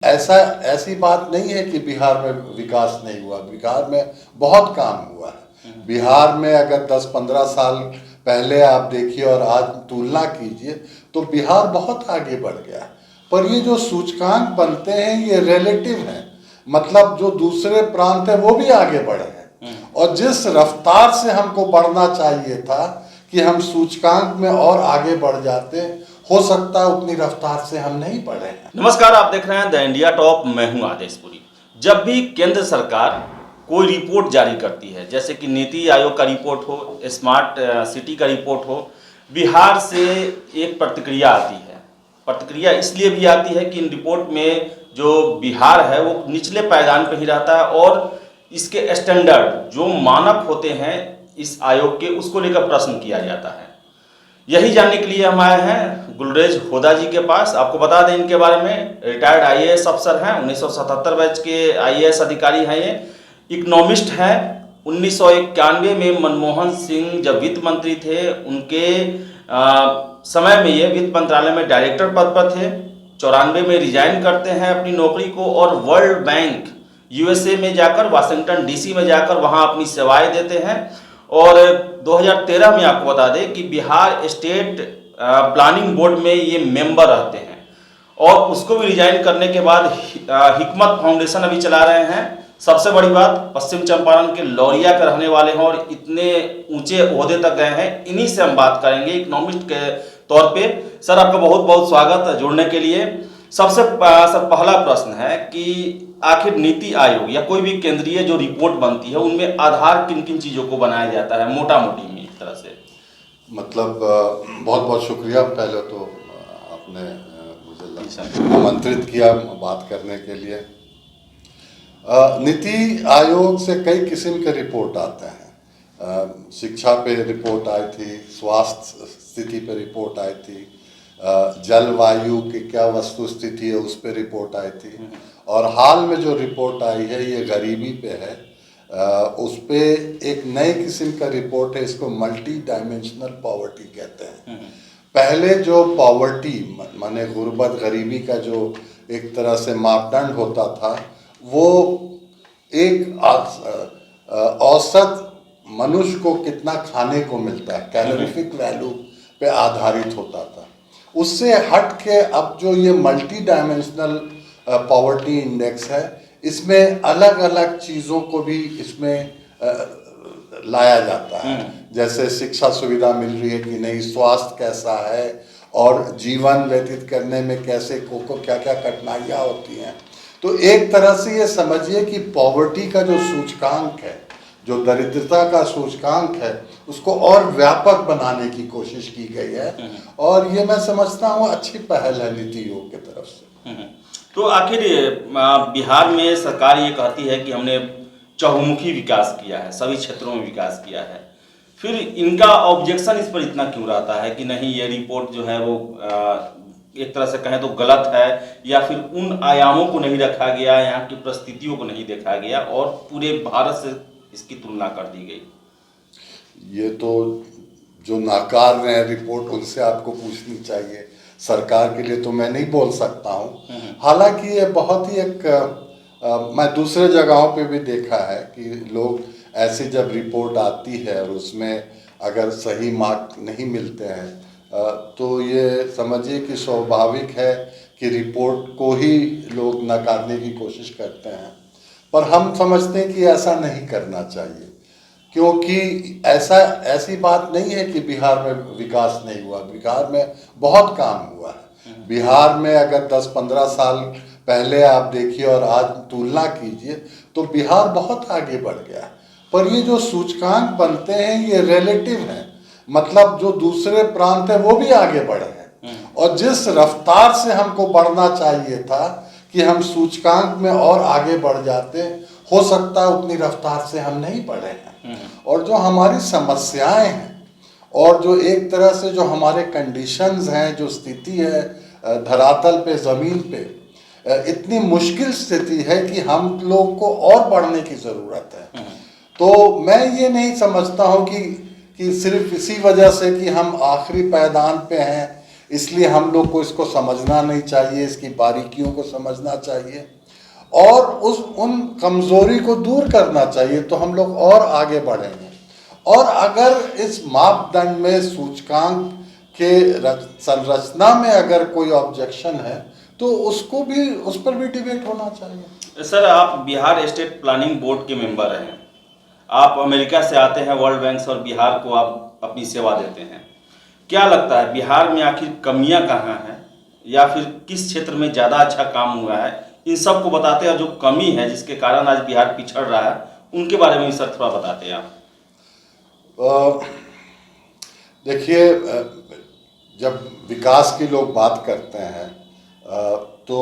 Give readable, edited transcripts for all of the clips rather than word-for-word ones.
ऐसी बात नहीं है कि बिहार में विकास नहीं हुआ। बिहार में बहुत काम हुआ है। बिहार में अगर 10-15 साल पहले आप देखिए और आज तुलना कीजिए तो बिहार बहुत आगे बढ़ गया। पर ये जो सूचकांक बनते हैं ये रिलेटिव हैं, मतलब जो दूसरे प्रांत है वो भी आगे बढ़े हैं और जिस रफ्तार से हमको बढ़ना चाहिए था कि हम सूचकांक में और आगे बढ़ जाते, हो सकता है उतनी रफ्तार से हम नहीं बढ़े हैं। नमस्कार, आप देख रहे हैं द इंडिया टॉप। मैं हूं आदेशपुरी। जब भी केंद्र सरकार कोई रिपोर्ट जारी करती है, जैसे कि नीति आयोग का रिपोर्ट हो, स्मार्ट सिटी का रिपोर्ट हो, बिहार से एक प्रतिक्रिया आती है। प्रतिक्रिया इसलिए भी आती है कि इन रिपोर्ट में जो बिहार है वो निचले पायदान पर ही रहता है और इसके स्टैंडर्ड जो मानक होते हैं इस आयोग के, उसको लेकर प्रश्न किया जाता है। यही जानने के लिए हम आए हैं गुलरेज होदा जी के पास। आपको बता दें इनके बारे में, रिटायर्ड आईएएस अफसर हैं, 1977 बैच के आईएएस अधिकारी हैं। ये इकोनॉमिस्ट हैं। 1991 में मनमोहन सिंह जब वित्त मंत्री थे, उनके समय में ये वित्त मंत्रालय में डायरेक्टर पद पर थे। 94 में रिजाइन करते हैं अपनी नौकरी को और वर्ल्ड बैंक यूएसए में जाकर, वाशिंगटन डीसी में जाकर वहाँ अपनी सेवाएं देते हैं। और 2013 में आपको बता दें कि बिहार स्टेट प्लानिंग बोर्ड में ये मेंबर रहते हैं और उसको भी रिजाइन करने के बाद हिकमत फाउंडेशन अभी चला रहे हैं। सबसे बड़ी बात, पश्चिम चंपारण के लौरिया के रहने वाले हैं और इतने ऊंचे ओहदे तक गए हैं। इन्हीं से हम बात करेंगे इकोनॉमिस्ट के तौर पे। सर, आपका बहुत बहुत स्वागत जुड़ने के लिए। सबसे सर पहला प्रश्न है कि आखिर नीति आयोग या कोई भी केंद्रीय जो रिपोर्ट बनती है उनमें आधार किन किन चीज़ों को बनाया जाता है, मोटा मोटी में इस तरह से? मतलब बहुत बहुत शुक्रिया। पहले तो आपने मुझे आमंत्रित किया बात करने के लिए। नीति आयोग से कई किस्म के रिपोर्ट आते हैं। शिक्षा पे रिपोर्ट आई थी, स्वास्थ्य स्थिति पे रिपोर्ट आई थी, जलवायु की क्या वस्तु स्थिति है उस पर रिपोर्ट आई थी, और हाल में जो रिपोर्ट आई है ये गरीबी पे है। उस पे एक नई किस्म का रिपोर्ट है, इसको मल्टी डायमेंशनल पॉवर्टी कहते हैं। पहले जो पॉवर्टी माने गुर्बत गरीबी का जो एक तरह से मापदंड होता था वो एक औसत मनुष्य को कितना खाने को मिलता है, कैलोरीफिक वैल्यू पे आधारित होता था। उससे हट के अब जो ये मल्टी डायमेंशनल पॉवर्टी इंडेक्स है, इसमें अलग अलग चीज़ों को भी इसमें लाया जाता है। जैसे शिक्षा सुविधा मिल रही है कि नहीं, स्वास्थ्य कैसा है और जीवन व्यतीत करने में कैसे को क्या क्या कठिनाइयाँ होती हैं। तो एक तरह से ये समझिए कि पॉवर्टी का जो सूचकांक है, जो दरिद्रता का सूचकांक है, उसको और व्यापक बनाने की कोशिश की गई है और ये मैं समझता हूँ अच्छी पहल है नीति आयोग की तरफ से। तो आखिर बिहार में सरकार ये कहती है कि हमने चहुमुखी विकास किया है, सभी क्षेत्रों में विकास किया है, फिर इनका ऑब्जेक्शन इस पर इतना क्यों रहता है कि नहीं ये रिपोर्ट जो है वो एक तरह से कहें तो गलत है, या फिर उन आयामों को नहीं रखा गया, यहाँ की परिस्थितियों को नहीं देखा गया और पूरे भारत से इसकी तुलना कर दी गई? ये तो जो नाकार रहे हैं रिपोर्ट उनसे आपको पूछनी चाहिए। सरकार के लिए तो मैं नहीं बोल सकता हूँ। हालांकि ये बहुत ही मैं दूसरे जगहों पे भी देखा है कि लोग ऐसी जब रिपोर्ट आती है और उसमें अगर सही मार्क नहीं मिलते हैं तो ये समझिए कि स्वाभाविक है कि रिपोर्ट को ही लोग नकारने की कोशिश करते हैं। पर हम समझते हैं कि ऐसा नहीं करना चाहिए, क्योंकि ऐसी बात नहीं है कि बिहार में विकास नहीं हुआ। बिहार में बहुत काम हुआ है। बिहार में अगर 10-15 साल पहले आप देखिए और आज तुलना कीजिए तो बिहार बहुत आगे बढ़ गया। पर ये जो सूचकांक बनते हैं ये रिलेटिव हैं, मतलब जो दूसरे प्रांत है वो भी आगे बढ़े हैं और जिस रफ्तार से हमको बढ़ना चाहिए था कि हम सूचकांक में और आगे बढ़ जाते, हो सकता है उतनी रफ्तार से हम नहीं बढ़े हैं। और जो हमारी समस्याएं हैं और जो एक तरह से जो हमारे कंडीशंस हैं, जो स्थिति है धरातल पे, ज़मीन पे, इतनी मुश्किल स्थिति है कि हम लोग को और बढ़ने की ज़रूरत है। तो मैं ये नहीं समझता हूँ कि सिर्फ इसी वजह से कि हम आखिरी पायदान पे हैं इसलिए हम लोग को इसको समझना नहीं चाहिए, इसकी बारीकियों को समझना चाहिए और उन कमज़ोरी को दूर करना चाहिए, तो हम लोग और आगे बढ़ेंगे। और अगर इस मापदंड में सूचकांक के संरचना में अगर कोई ऑब्जेक्शन है तो उसको भी, उस पर भी डिबेट होना चाहिए। सर, आप बिहार स्टेट प्लानिंग बोर्ड के मेंबर हैं, आप अमेरिका से आते हैं वर्ल्ड बैंक से और बिहार को आप अपनी सेवा देते हैं। क्या लगता है बिहार में आखिर कमियां कहाँ हैं, या फिर किस क्षेत्र में ज़्यादा अच्छा काम हुआ है? इन सब को बताते हैं, जो कमी है जिसके कारण आज बिहार पिछड़ रहा है, उनके बारे में भी सर थोड़ा बताते हैं आप। देखिए, जब विकास की लोग बात करते हैं तो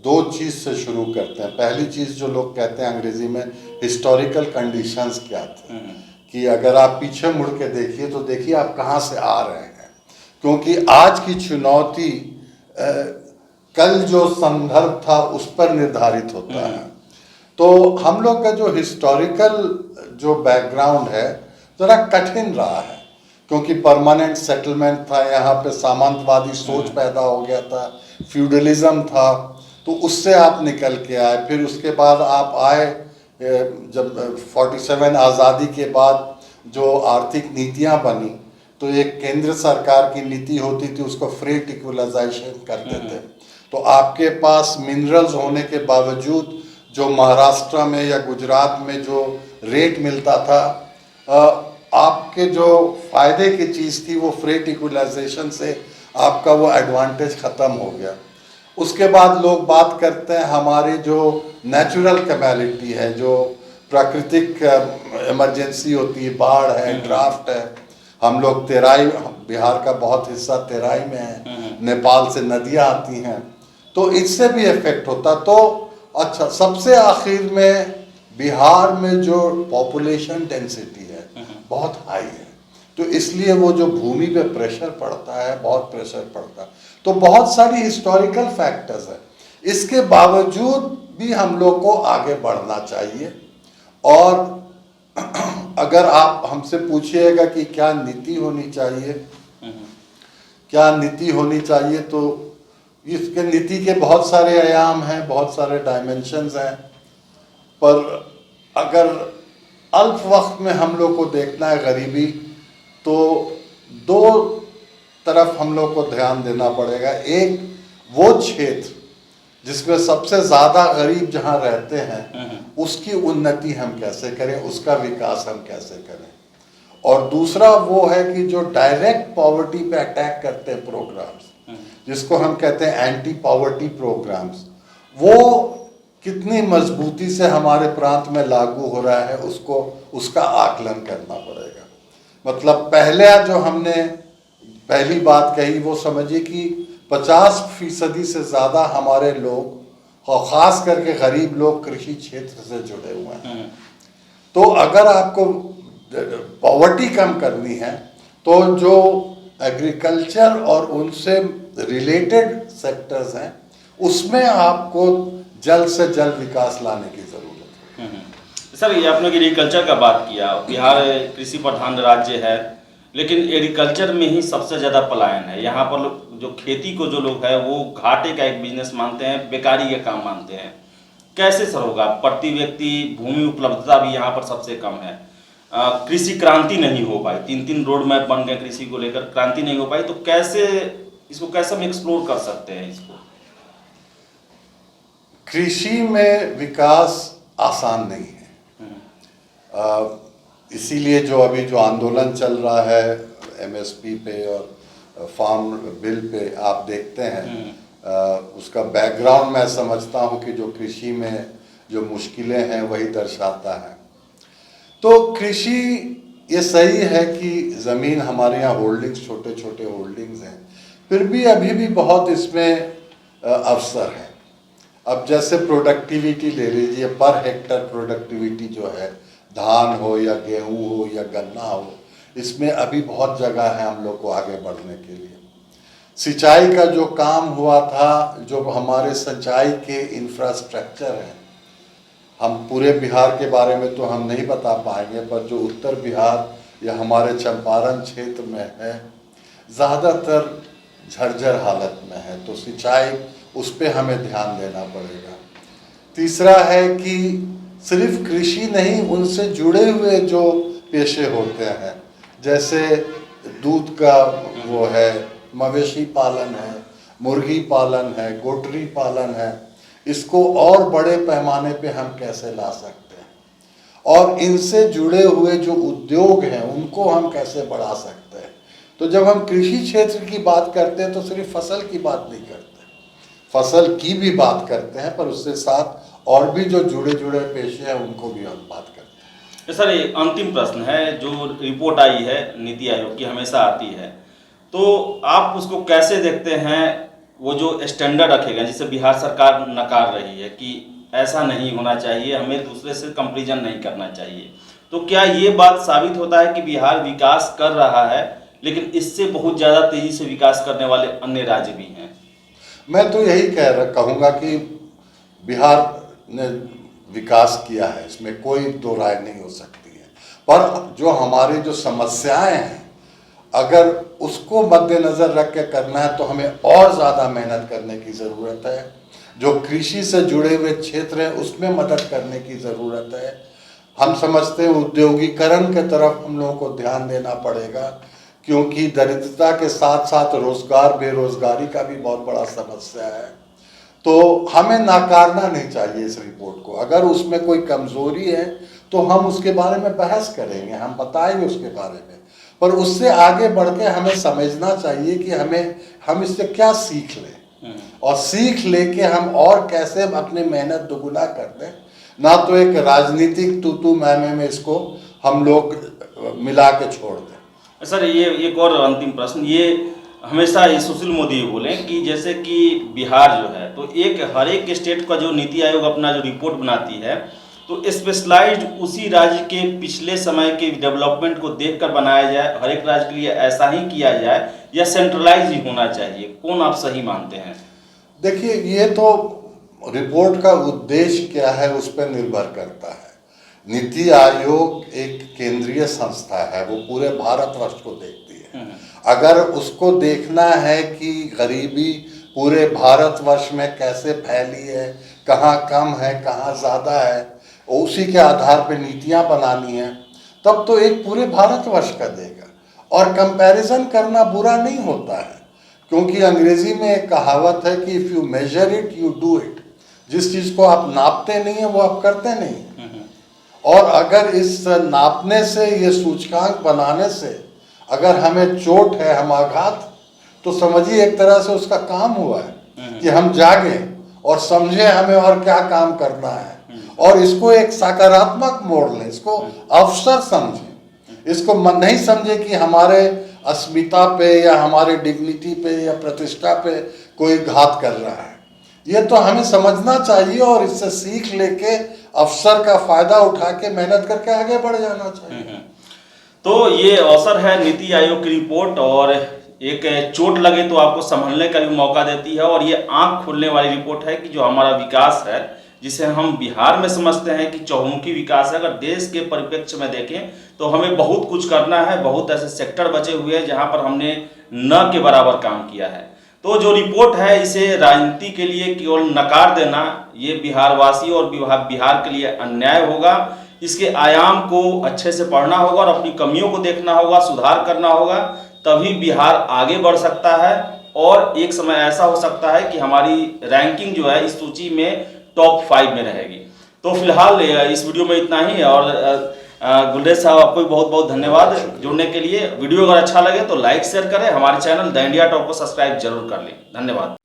दो चीज़ से शुरू करते हैं। पहली चीज़ जो लोग कहते हैं अंग्रेजी में हिस्टोरिकल कंडीशंस क्या थे, कि अगर आप पीछे मुड़ के देखिए तो देखिए आप कहाँ से आ रहे हैं, क्योंकि आज की चुनौती कल जो संदर्भ था उस पर निर्धारित होता है। तो हम लोग का जो हिस्टोरिकल जो बैकग्राउंड है ज़रा कठिन रहा है, क्योंकि परमानेंट सेटलमेंट था, यहाँ पे सामंतवादी सोच पैदा हो गया था, फ्यूडलिज्म था, तो उससे आप निकल के आए। फिर उसके बाद आप आए जब 47 आज़ादी के बाद जो आर्थिक नीतियाँ बनी, तो एक केंद्र सरकार की नीति होती थी, उसको फ्रेट इक्वलाइजेशन करते थे। तो आपके पास मिनरल्स होने के बावजूद जो महाराष्ट्र में या गुजरात में जो रेट मिलता था, आपके जो फ़ायदे की चीज़ थी वो फ्रेट इक्वलाइजेशन से आपका वो एडवांटेज ख़त्म हो गया। उसके बाद लोग बात करते हैं हमारी जो नेचुरल कैपेबिलिटी है, जो प्राकृतिक इमरजेंसी होती है, बाढ़ है, ड्राफ्ट है, हम लोग तेराई, बिहार का बहुत हिस्सा तेराई में है, नेपाल से नदियाँ आती हैं, तो इससे भी इफेक्ट होता। तो अच्छा, सबसे आखिर में बिहार में जो पॉपुलेशन डेंसिटी है बहुत हाई है, तो इसलिए वो जो भूमि पे प्रेशर पड़ता है, बहुत प्रेशर पड़ता है। तो बहुत सारी हिस्टोरिकल फैक्टर्स है, इसके बावजूद भी हम लोग को आगे बढ़ना चाहिए। और अगर आप हमसे पूछिएगा कि क्या नीति होनी चाहिए, क्या नीति होनी चाहिए, तो इसके नीति के बहुत सारे आयाम हैं, बहुत सारे डायमेंशंस हैं, पर अगर अल्प वक्त में हम लोग को देखना है गरीबी, तो दो तरफ हम लोग को ध्यान देना पड़ेगा। एक, वो क्षेत्र जिसमें सबसे ज़्यादा गरीब जहाँ रहते हैं उसकी उन्नति हम कैसे करें, उसका विकास हम कैसे करें। और दूसरा वो है कि जो डायरेक्ट पॉवर्टी पे अटैक करते हैं प्रोग्राम्स, जिसको हम कहते हैं एंटी पॉवर्टी प्रोग्राम्स, वो कितनी मजबूती से हमारे प्रांत में लागू हो रहा है, उसका आकलन करना पड़ेगा। मतलब पहले जो हमने पहली बात कही वो समझिए कि 50% से ज़्यादा हमारे लोग और ख़ास करके गरीब लोग कृषि क्षेत्र से जुड़े हुए हैं। तो अगर आपको पॉवर्टी कम करनी है तो जो एग्रीकल्चर और उनसे रिलेटेड सेक्टर्स हैं उसमें आपको जल्द से जल्द विकास लाने की ज़रूरत है। सर, ये आपने एग्रीकल्चर का बात किया, बिहार कृषि प्रधान राज्य है, लेकिन एग्रीकल्चर में ही सबसे ज़्यादा पलायन है। यहाँ पर जो खेती को जो लोग हैं वो घाटे का एक बिजनेस मानते हैं, बेकारी का काम मानते हैं। कैसे सर होगा? प्रति व्यक्ति भूमि उपलब्धता भी यहाँ पर सबसे कम है। कृषि क्रांति नहीं हो पाई, 3 रोड मैप बन गए कृषि को लेकर, क्रांति नहीं हो पाई, तो कैसे हम एक्सप्लोर कर सकते हैं इसको? कृषि में विकास आसान नहीं है, इसीलिए जो अभी जो आंदोलन चल रहा है एमएसपी पे और फार्म बिल पे, आप देखते हैं उसका बैकग्राउंड मैं समझता हूँ कि जो कृषि में जो मुश्किलें हैं वही दर्शाता है। तो कृषि, ये सही है कि ज़मीन हमारे यहाँ होल्डिंग्स, छोटे छोटे होल्डिंग्स हैं, फिर भी अभी भी बहुत इसमें अवसर है। अब जैसे प्रोडक्टिविटी ले लीजिए, पर हेक्टर प्रोडक्टिविटी जो है, धान हो या गेहूं हो या गन्ना हो, इसमें अभी बहुत जगह है हम लोग को आगे बढ़ने के लिए। सिंचाई का जो काम हुआ था, जो हमारे सिंचाई के इंफ्रास्ट्रक्चर हैं, हम पूरे बिहार के बारे में तो हम नहीं बता पाएंगे, पर जो उत्तर बिहार या हमारे चंपारण क्षेत्र में है, ज़्यादातर झर्जर हालत में है, तो सिंचाई उस पे हमें ध्यान देना पड़ेगा। तीसरा है कि सिर्फ कृषि नहीं, उनसे जुड़े हुए जो पेशे होते हैं, जैसे दूध का वो है, मवेशी पालन है, मुर्गी पालन है, गोटरी पालन है, इसको और बड़े पैमाने पे हम कैसे ला सकते हैं, और इनसे जुड़े हुए जो उद्योग हैं उनको हम कैसे बढ़ा सकते हैं। तो जब हम कृषि क्षेत्र की बात करते हैं तो सिर्फ फसल की बात नहीं करते, फसल की भी बात करते हैं, पर उससे साथ और भी जो जुड़े जुड़े पेशे हैं उनको भी हम बात करते हैं। सर, ये अंतिम प्रश्न है, जो रिपोर्ट आई है नीति आयोग की, हमेशा आती है, तो आप उसको कैसे देखते हैं? वो जो स्टैंडर्ड रखेगा, जिसे बिहार सरकार नकार रही है कि ऐसा नहीं होना चाहिए, हमें दूसरे से कंपैरिजन नहीं करना चाहिए, तो क्या ये बात साबित होता है कि बिहार विकास कर रहा है, लेकिन इससे बहुत ज़्यादा तेज़ी से विकास करने वाले अन्य राज्य भी हैं? मैं तो यही कहूँगा कि बिहार ने विकास किया है, इसमें कोई दो राय नहीं हो सकती है, पर जो हमारी जो समस्याएं हैं, अगर उसको मद्देनज़र रख के करना है तो हमें और ज़्यादा मेहनत करने की ज़रूरत है। जो कृषि से जुड़े हुए क्षेत्र हैं उसमें मदद करने की ज़रूरत है। हम समझते हैं उद्योगीकरण के तरफ हम लोगों को ध्यान देना पड़ेगा, क्योंकि दरिद्रता के साथ साथ रोजगार, बेरोजगारी का भी बहुत बड़ा समस्या है। तो हमें नकारना नहीं चाहिए इस रिपोर्ट को। अगर उसमें कोई कमजोरी है तो हम उसके बारे में बहस करेंगे, हम बताएंगे उसके बारे में, पर उससे आगे बढ़ के हमें समझना चाहिए कि हम इससे क्या सीख लें, और सीख लेके हम और कैसे अपनी मेहनत दोगुना कर दें, ना तो एक राजनीतिक तू मैं में इसको हम लोग मिला के छोड़ दें। सर, ये एक और अंतिम प्रश्न, ये हमेशा ये सुशील मोदी बोले कि जैसे कि बिहार जो है, तो हर एक स्टेट का जो नीति आयोग अपना जो रिपोर्ट बनाती है, तो स्पेशलाइज्ड उसी राज्य के पिछले समय के डेवलपमेंट को देखकर बनाया जाए, हर एक राज्य के लिए ऐसा ही किया जाए, या सेंट्रलाइज ही होना चाहिए? कौन आप सही मानते हैं? देखिए, ये तो रिपोर्ट का उद्देश्य क्या है उस पर निर्भर करता है। नीति आयोग एक केंद्रीय संस्था है, वो पूरे भारतवर्ष को देखती है। अगर उसको देखना है कि गरीबी पूरे भारतवर्ष में कैसे फैली है, कहाँ कम है, कहाँ ज़्यादा है, उसी के आधार पे नीतियाँ बनानी है, तब तो एक पूरे भारतवर्ष का देगा। और कंपैरिजन करना बुरा नहीं होता है, क्योंकि अंग्रेजी में एक कहावत है कि if you measure it you do it. जिस चीज़ को आप नापते नहीं है वो आप करते नहीं है। और अगर इस नापने से, ये सूचकांक बनाने से अगर हमें चोट है, हम आघात, तो समझिए एक तरह से उसका काम हुआ है कि हम जागे और समझे हमें और क्या काम करना है, और इसको एक सकारात्मक मोड़ लें, इसको अवसर समझें, इसको नहीं समझे कि हमारे अस्मिता पे या हमारे डिग्निटी पे या प्रतिष्ठा पे कोई घात कर रहा है। ये तो हमें समझना चाहिए और इससे सीख लेके अवसर का फायदा उठा के मेहनत करके आगे बढ़ जाना चाहिए। तो ये अवसर है नीति आयोग की रिपोर्ट, और एक चोट लगे तो आपको संभलने का भी मौका देती है, और ये आंख खोलने वाली रिपोर्ट है कि जो हमारा विकास है, जिसे हम बिहार में समझते हैं कि चहुमुखी विकास है, अगर देश के परिप्रेक्ष्य में देखें तो हमें बहुत कुछ करना है। बहुत ऐसे सेक्टर बचे हुए हैं जहां पर हमने न के बराबर काम किया है। तो जो रिपोर्ट है, इसे राजनीति के लिए केवल नकार देना, ये बिहारवासी और बिहार के लिए अन्याय होगा। इसके आयाम को अच्छे से पढ़ना होगा और अपनी कमियों को देखना होगा, सुधार करना होगा, तभी बिहार आगे बढ़ सकता है। और एक समय ऐसा हो सकता है कि हमारी रैंकिंग जो है इस सूची में टॉप 5 में रहेगी। तो फिलहाल इस वीडियो में इतना ही, और गुलरेज साहब आपको भी बहुत बहुत धन्यवाद जुड़ने के लिए। वीडियो अगर अच्छा लगे तो लाइक शेयर करें, हमारे चैनल द इंडिया टॉप को सब्सक्राइब जरूर कर लें। धन्यवाद।